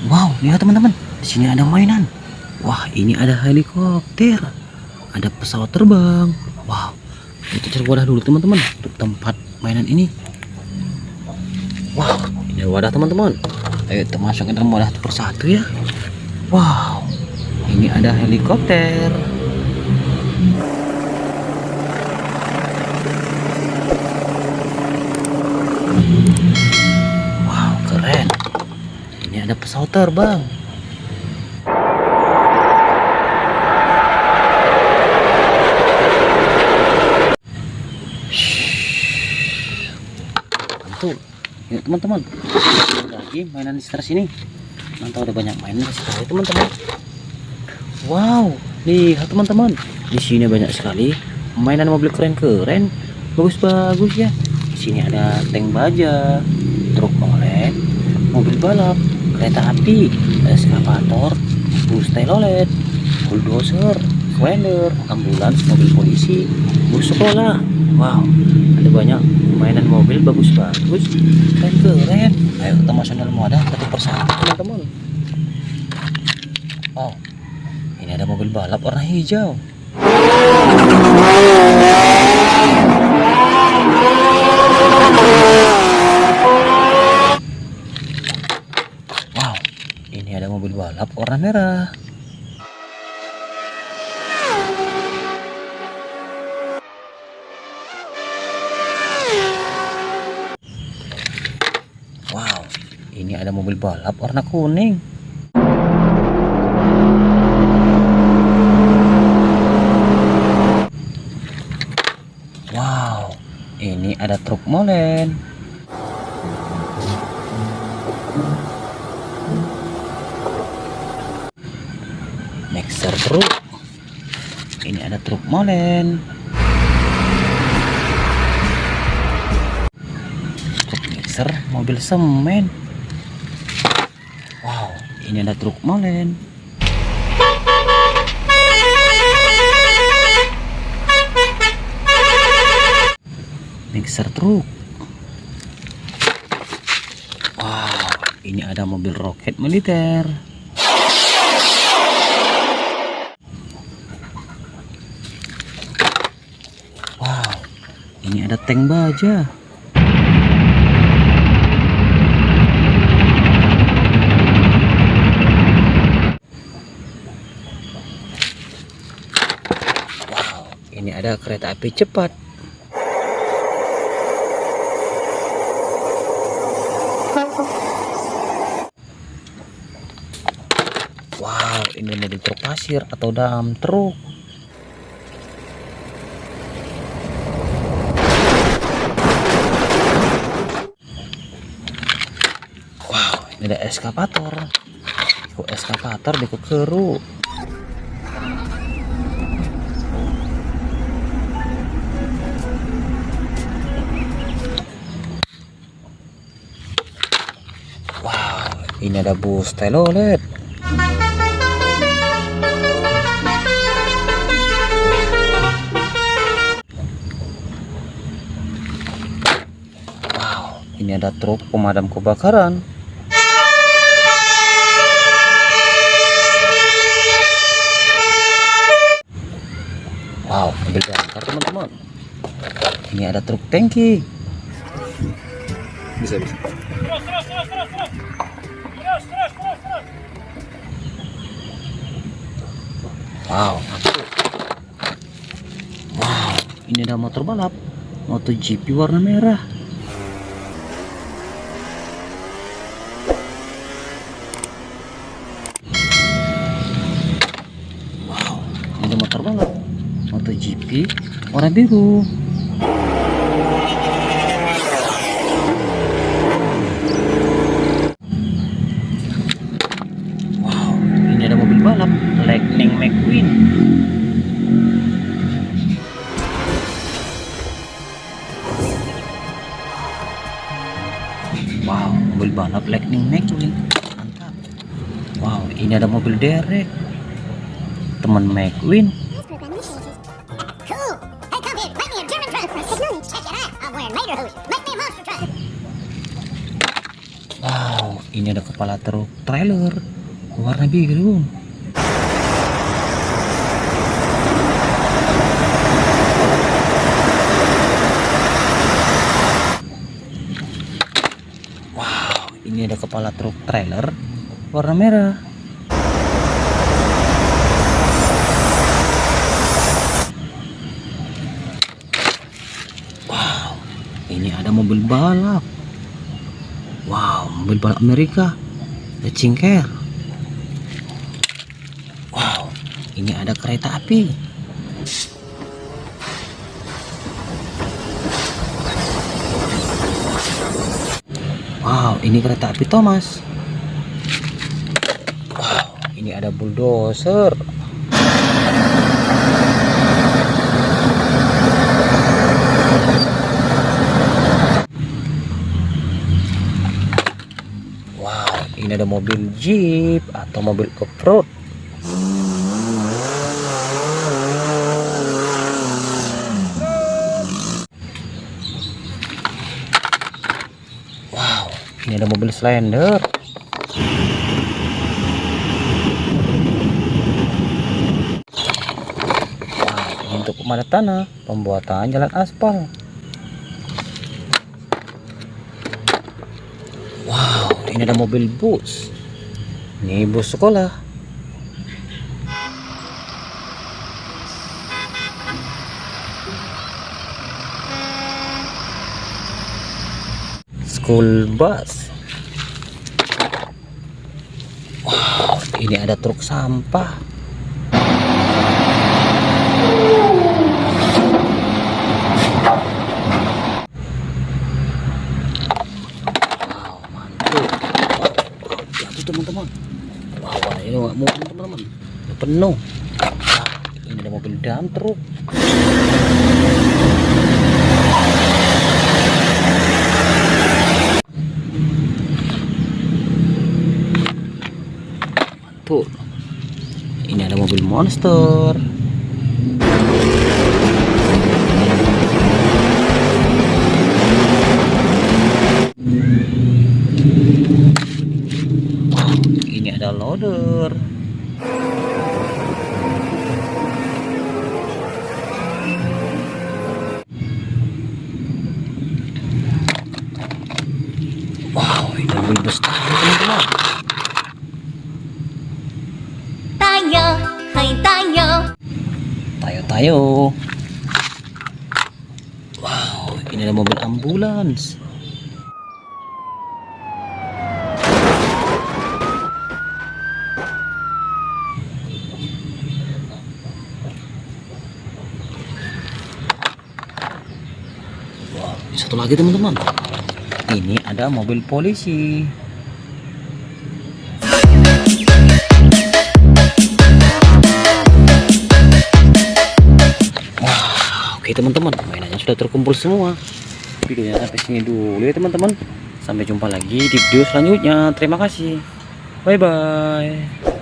Wow, lihat teman-teman, di sini ada mainan. Wah, ini ada helikopter, ada pesawat terbang. Wow, kita cari wadah dulu teman-teman untuk tempat mainan ini. Wow, ini wadah teman-teman. Ayo kita masukin dalam wadah persatu ya. Wow, ini ada helikopter. Wow, keren. Ini ada pesawat terbang. Mantul. Yuk teman-teman, lagi mainan di sekitar sini. Mantap, ada banyak mainan sekali teman-teman. Wow, lihat teman-teman, di sini banyak sekali mainan mobil keren-keren, bagus-bagus ya. Di sini ada tank baja, truk molen, mobil balap, kereta api, eskavator, bus telolet, bulldozer, Xpander, ambulans, mobil polisi, bus sekolah. Wow, ada banyak mainan mobil bagus-bagus, keren-keren. Ayo kita masuk dalam wadah satu persatu teman-teman. Wow, ini ada mobil balap warna hijau. Wow, ini ada mobil balap warna merah. Wow, ini ada mobil balap warna kuning. Wow, ini ada truk molen. Mixer truk. Ini ada truk molen. Truk mixer, mobil semen. Wow, ini ada truk molen. Mixer truk. Wow, ini ada mobil roket militer. Wow, ini ada tank baja. Wow, ini ada kereta api cepat. Wow, ini mobil truk pasir atau dump truk. Wow, ini ada eskavator. Ikut eskavator, ikut keruk. Wow, ini ada bus telolet. Ini ada truk pemadam kebakaran. Wow, mobil damkar teman-teman. Ini ada truk tangki. Bisa. Wow, wow, ini ada motor balap, MotoGP warna merah. Motor balap MotoGP warna biru. Wow, ini ada mobil balap Lightning McQueen. Wow, mobil balap Lightning McQueen, mantap. Wow, ini ada mobil derek teman McQueen. Wow, ini ada kepala truk trailer warna biru. Wow, ini ada kepala truk trailer warna merah. Wow, ini ada mobil balap. Wow, mobil balap Amerika, ada cingker. Wow, ini ada kereta api. Wow, ini kereta api Thomas. Wow, ini ada bulldozer. Wow, ini ada mobil jeep atau mobil off-road. Wow, ini ada mobil Slender. Wow, ini untuk pemadat tanah, pembuatan jalan aspal. Wow, ini ada mobil bus. Ini bus sekolah. School bus. Wow, ini ada truk sampah. Teman-teman, wow, ini nggak mau teman-teman, penuh. Ini ada mobil dump truk. Mantul. Ini ada mobil monster. Ini ada loader. Wow, ini mobil besar teman-teman. Tayo, hai tayo. Tayo. Wow, ini ada mobil ambulans. Satu lagi teman-teman, ini ada mobil polisi. Wah, oke teman-teman, mainannya sudah terkumpul semua. Videonya sampai sini dulu ya teman-teman. Sampai jumpa lagi di video selanjutnya. Terima kasih. Bye bye.